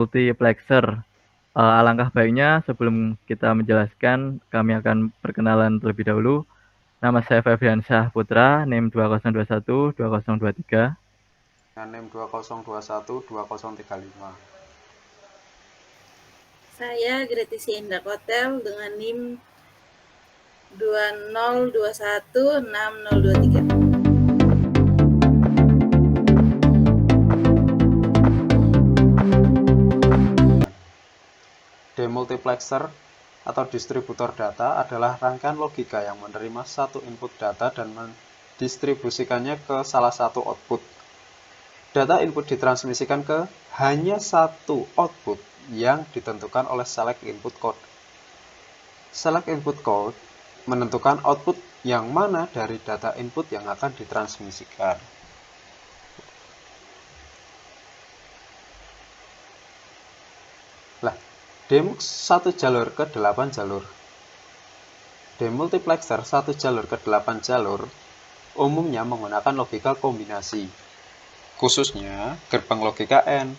multiplexer. Alangkah baiknya sebelum kita menjelaskan, kami akan perkenalan terlebih dahulu. Nama saya Febriansyah Putra, NIM 2021 2023. Dengan NIM 2021 2035. Saya Gretisia Indah Kotel dengan NIM 20216023. Demultiplexer atau distributor data adalah rangkaian logika yang menerima satu input data dan mendistribusikannya ke salah satu output. Data input ditransmisikan ke hanya satu output yang ditentukan oleh select input code. Select input code menentukan output yang mana dari data input yang akan ditransmisikan. Demux 1 jalur ke 8 jalur. Demultiplexer 1 jalur ke 8 jalur umumnya menggunakan logika kombinasi, khususnya gerbang logika AND.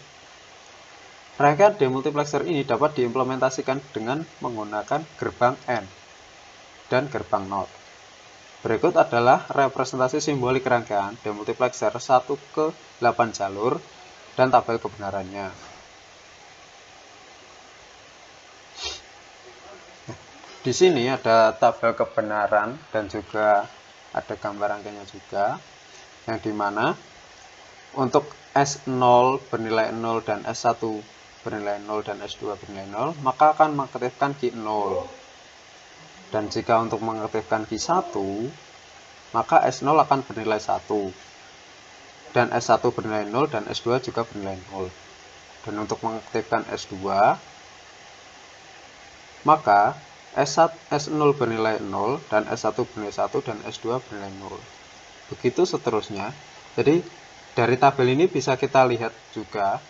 Rangkaian demultiplexer ini dapat diimplementasikan dengan menggunakan gerbang AND dan gerbang NOT. Berikut adalah representasi simbolik rangkaian demultiplexer 1 ke 8 jalur dan tabel kebenarannya. Di sini ada tabel kebenaran dan juga ada gambar rangkaiannya juga, yang dimana untuk S0 bernilai 0 dan S1 bernilai 0 dan S2 bernilai 0, maka akan mengaktifkan key 0. Dan jika untuk mengaktifkan key 1, maka S0 akan bernilai 1. Dan S1 bernilai 0 dan S2 juga bernilai 0. Dan untuk mengaktifkan S2, maka S0 bernilai 0 dan S1 bernilai 1 dan S2 bernilai 0. Begitu seterusnya. Jadi dari tabel ini bisa kita lihat juga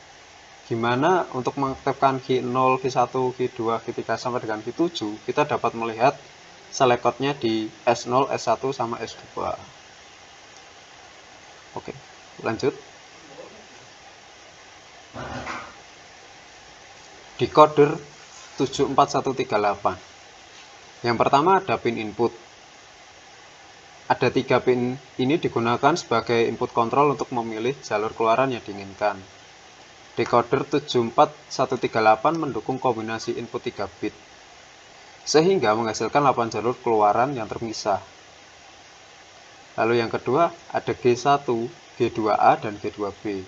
gimana untuk mengaktifkan key 0, key 1, key 2, key 3 sampai dengan key 7, kita dapat melihat select code-nya di S0, S1 sama S2. Oke, lanjut. Decoder 74138. Yang pertama ada pin input. Ada 3 pin ini digunakan sebagai input kontrol untuk memilih jalur keluaran yang diinginkan. Decoder 74138 mendukung kombinasi input 3 bit, sehingga menghasilkan 8 jalur keluaran yang terpisah. Lalu yang kedua ada G1, G2A, dan G2B.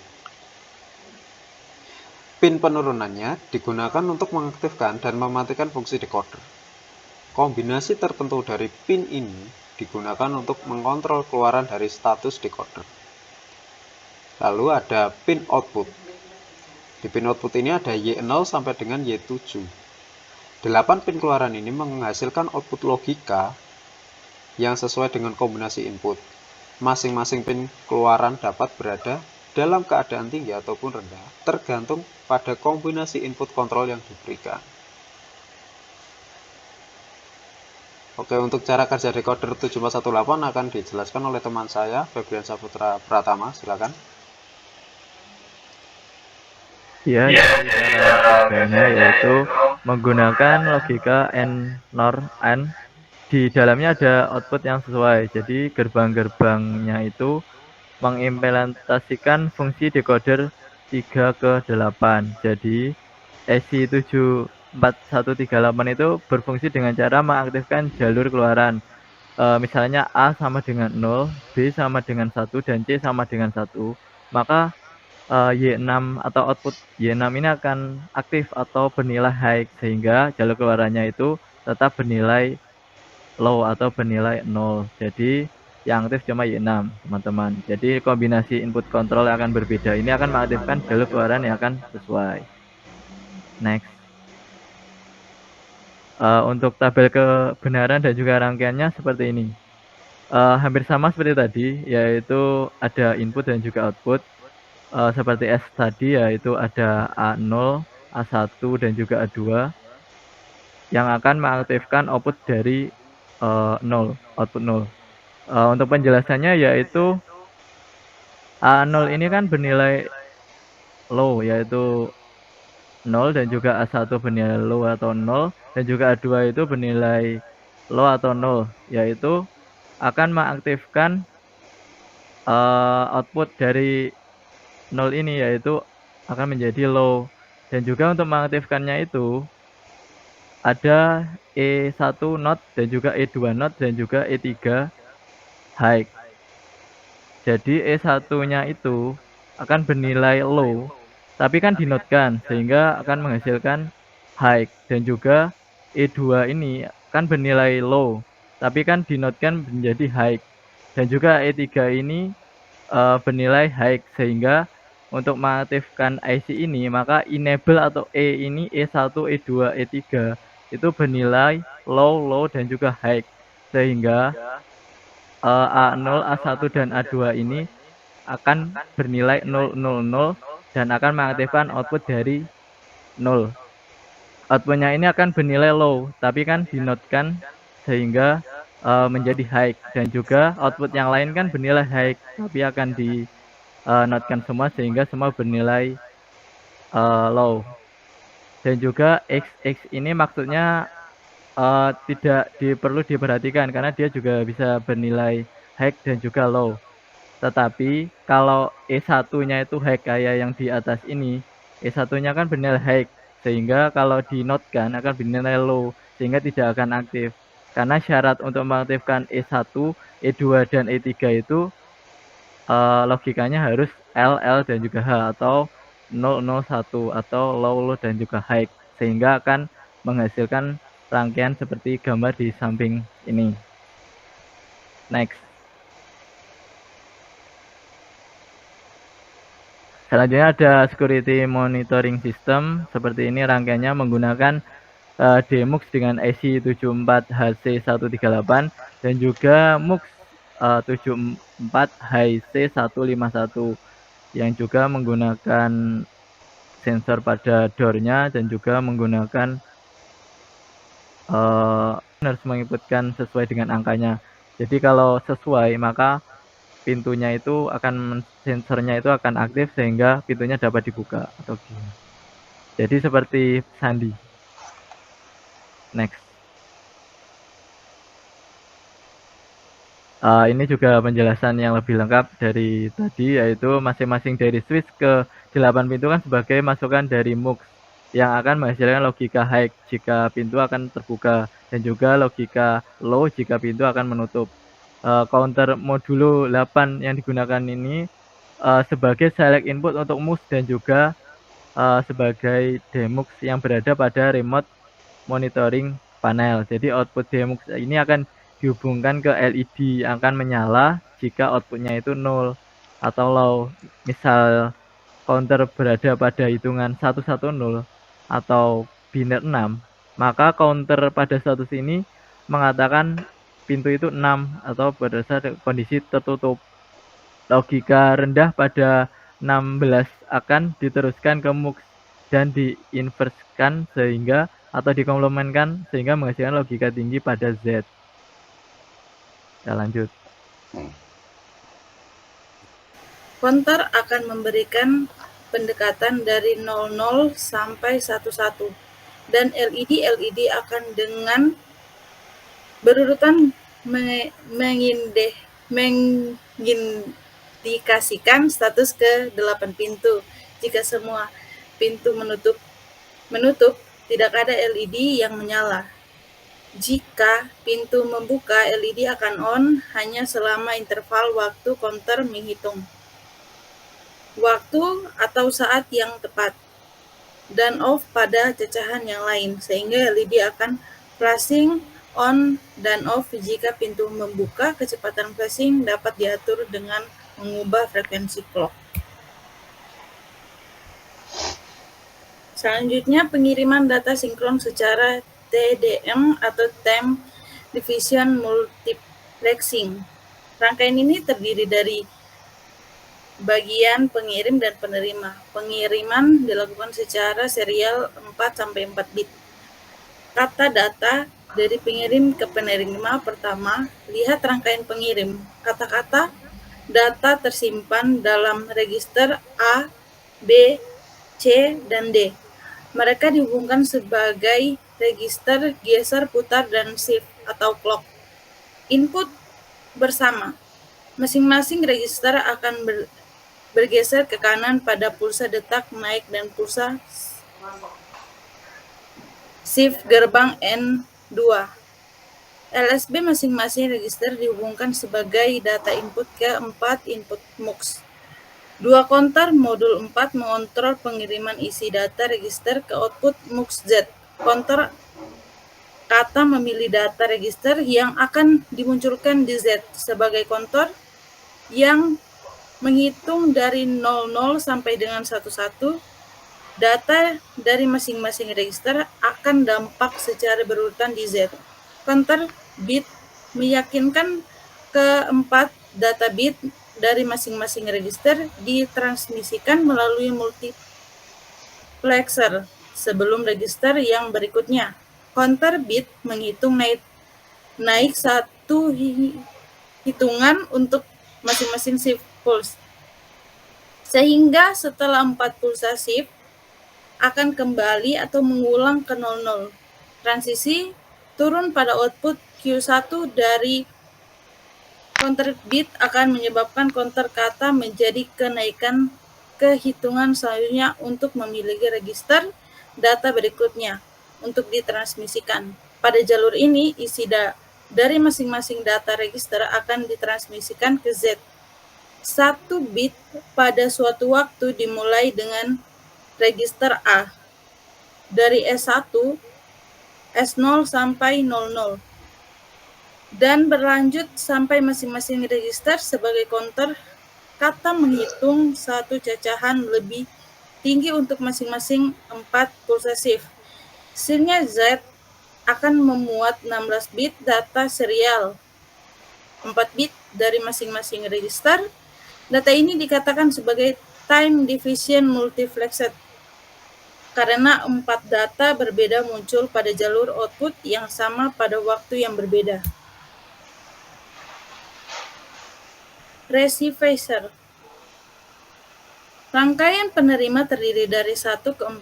Pin penurunannya digunakan untuk mengaktifkan dan mematikan fungsi decoder. Kombinasi tertentu dari pin ini digunakan untuk mengontrol keluaran dari status decoder. Lalu ada pin output. Di pin output ini ada Y0 sampai dengan Y7. 8 pin keluaran ini menghasilkan output logika yang sesuai dengan kombinasi input. Masing-masing pin keluaran dapat berada dalam keadaan tinggi ataupun rendah, tergantung pada kombinasi input kontrol yang diberikan. Oke, untuk cara kerja decoder 7418 akan dijelaskan oleh teman saya, Febriansyah Putra Pratama. Silakan. Ya, jadi cara kerjanya yaitu menggunakan logika AND, NOR, AND. Di dalamnya ada output yang sesuai. Jadi gerbang-gerbangnya itu mengimplementasikan fungsi decoder 3 ke 8. Jadi SI 74138 itu berfungsi dengan cara mengaktifkan jalur keluaran. Misalnya A sama dengan 0, B sama dengan 1, dan C sama dengan 1. Maka Y6 atau output Y6 ini akan aktif atau bernilai high, sehingga jalur keluarannya itu tetap bernilai low atau bernilai 0. Jadi yang aktif cuma Y6, teman-teman. Jadi kombinasi input kontrol yang akan berbeda ini akan mengaktifkan jalur keluaran yang akan sesuai. Next. Untuk tabel kebenaran dan juga rangkaiannya seperti ini. Hampir sama seperti tadi, yaitu ada input dan juga output. Seperti S tadi, yaitu ada A0, A1, dan juga A2 yang akan mengaktifkan output dari 0, output 0. Untuk penjelasannya yaitu A0 ini kan bernilai low, yaitu 0 dan juga A1 bernilai low atau 0 dan juga A2 itu bernilai low atau 0, yaitu akan mengaktifkan output dari 0 ini, yaitu akan menjadi low. Dan juga untuk mengaktifkannya itu ada E1 not dan juga E2 not dan juga E3 high. Jadi E1-nya itu akan bernilai low, tapi kan dinotkan sehingga akan menghasilkan high. Dan juga E2 ini kan bernilai low, tapi kan dinotkan menjadi high. Dan juga E3 ini bernilai high, sehingga untuk mengaktifkan IC ini maka enable atau E ini E1, E2, E3 itu bernilai low, low dan juga high, sehingga A0, A1 dan A2 ini akan bernilai 0, 0, 0 dan akan mengaktifkan output dari 0. Outputnya ini akan bernilai low, tapi kan dinotkan sehingga menjadi high. Dan juga output yang lain kan bernilai high, tapi akan dinotkan semua sehingga semua bernilai low. Dan juga X ini maksudnya tidak perlu diperhatikan karena dia juga bisa bernilai high dan juga low. Tetapi kalau E1-nya itu high kayak yang di atas ini, E1-nya kan bernilai high, sehingga kalau dinotkan akan bernilai low, sehingga tidak akan aktif. Karena syarat untuk mengaktifkan E1, E2 dan E3 itu logikanya harus L, L dan juga H atau 0, 0, 1 atau low, low dan juga high, sehingga akan menghasilkan rangkaian seperti gambar di samping ini. Next. Selanjutnya ada security monitoring system. Seperti ini rangkaiannya menggunakan DMUX dengan IC 74HC138 dan juga MUX 74HC151 yang juga menggunakan sensor pada door-nya dan juga menggunakan harus menginputkan sesuai dengan angkanya. Jadi kalau sesuai maka pintunya itu sensornya itu akan aktif sehingga pintunya dapat dibuka atau gini. Jadi seperti sandi. Next. Ini juga penjelasan yang lebih lengkap dari tadi, yaitu masing-masing dari switch ke 8 pintu kan sebagai masukan dari MUX yang akan menghasilkan logika high jika pintu akan terbuka dan juga logika low jika pintu akan menutup. Counter modulo 8 yang digunakan ini sebagai select input untuk MUX dan juga sebagai DMUX yang berada pada remote monitoring panel. Jadi output DMUX ini akan dihubungkan ke LED yang akan menyala jika outputnya itu 0 atau low. Misal counter berada pada hitungan 110 atau biner 6, maka counter pada status ini mengatakan pintu itu 6 atau berdasar kondisi tertutup. Logika rendah pada 16 akan diteruskan ke MUX dan diinverskan sehingga atau dikomplementkan sehingga menghasilkan logika tinggi pada Z. Ya lanjut. Counter akan memberikan pendekatan dari 00 sampai 11 dan LED akan dengan berurutan mengindikasikan status ke 8 pintu. Jika semua pintu menutup, tidak ada LED yang menyala. Jika pintu membuka, LED akan on hanya selama interval waktu counter menghitung waktu atau saat yang tepat, dan off pada cacahan yang lain, sehingga LED akan flashing on dan off. Jika pintu membuka, kecepatan flashing dapat diatur dengan mengubah frekuensi clock. Selanjutnya, pengiriman data sinkron secara TDM atau Time Division Multiplexing. Rangkaian ini terdiri dari bagian pengirim dan penerima. Pengiriman dilakukan secara serial 4-4 bit. Kata data dari pengirim ke penerima. Pertama, lihat rangkaian pengirim. Kata-kata data tersimpan dalam register A, B, C, dan D. Mereka dihubungkan sebagai register geser, putar, dan shift atau clock. Input bersama. Masing-masing register akan bergeser ke kanan pada pulsa detak naik dan pulsa shift gerbang N2. LSB masing-masing register dihubungkan sebagai data input ke 4 input MUX. Dua konter modul 4 mengontrol pengiriman isi data register ke output MUX Z. Konter kata memilih data register yang akan dimunculkan di Z sebagai konter yang menghitung dari 00 sampai dengan 11. Data dari masing-masing register akan dampak secara berurutan di Z. Konter bit meyakinkan keempat data bit dari masing-masing register ditransmisikan melalui multiplexer sebelum register yang berikutnya. Counter bit menghitung naik satu hitungan untuk masing-masing shift pulse. Sehingga setelah 4 pulsa shift akan kembali atau mengulang ke 00. Transisi turun pada output Q1 dari counter bit akan menyebabkan counter kata menjadi kenaikan ke hitungan selanjutnya untuk memiliki register data berikutnya untuk ditransmisikan. Pada jalur ini, isi dari masing-masing data register akan ditransmisikan ke Z. 1 bit pada suatu waktu dimulai dengan register A dari S1, S0 sampai 00 dan berlanjut sampai masing-masing register sebagai counter kata menghitung satu cacahan lebih tinggi untuk masing-masing 4 pulsa shift. Hasilnya Z akan memuat 16 bit data serial, 4 bit dari masing-masing register. Data ini dikatakan sebagai time division multiplexed karena 4 data berbeda muncul pada jalur output yang sama pada waktu yang berbeda. Receiver. Rangkaian penerima terdiri dari 1 ke 4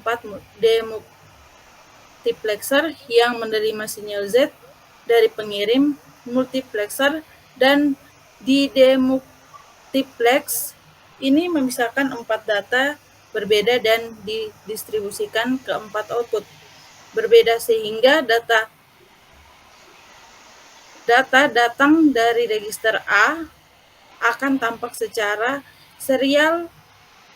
demultiplexer yang menerima sinyal Z dari pengirim multiplexer, dan di demultiplex ini memisahkan 4 data berbeda dan didistribusikan ke 4 output berbeda sehingga data datang dari register A akan tampak secara serial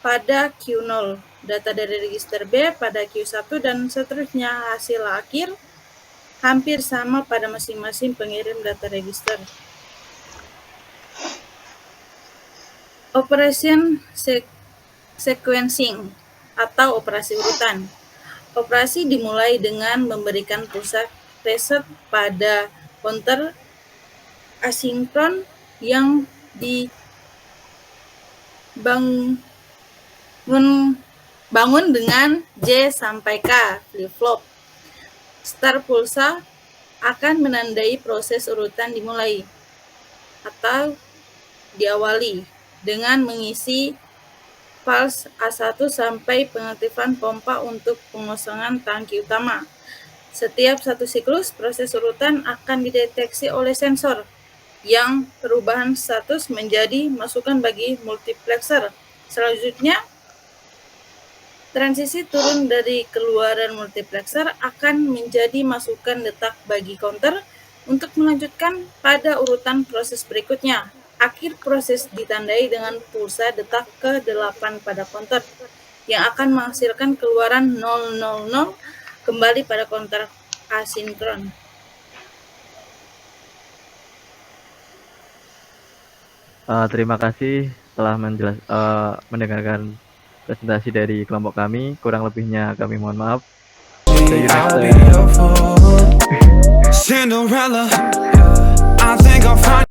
pada Q0, data dari register B pada Q1 dan seterusnya. Hasil akhir hampir sama pada masing-masing pengirim data register. Operation sequencing atau operasi urutan. Operasi dimulai dengan memberikan pulsa reset pada counter asinkron yang dibangun dengan J sampai K flip-flop. Start pulsa akan menandai proses urutan dimulai atau diawali dengan mengisi pulse A1 sampai pengaktifan pompa untuk pengosongan tangki utama. Setiap satu siklus, proses urutan akan dideteksi oleh sensor yang perubahan status menjadi masukan bagi multiplexer. Selanjutnya, transisi turun dari keluaran multiplexer akan menjadi masukan detak bagi counter untuk melanjutkan pada urutan proses berikutnya. Akhir proses ditandai dengan pulsa detak ke-8 pada counter yang akan menghasilkan keluaran 000 kembali pada counter asinkron. Terima kasih telah mendengarkan presentasi dari kelompok kami. Kurang lebihnya kami mohon maaf. See you next time. Cinderella, I think I'll find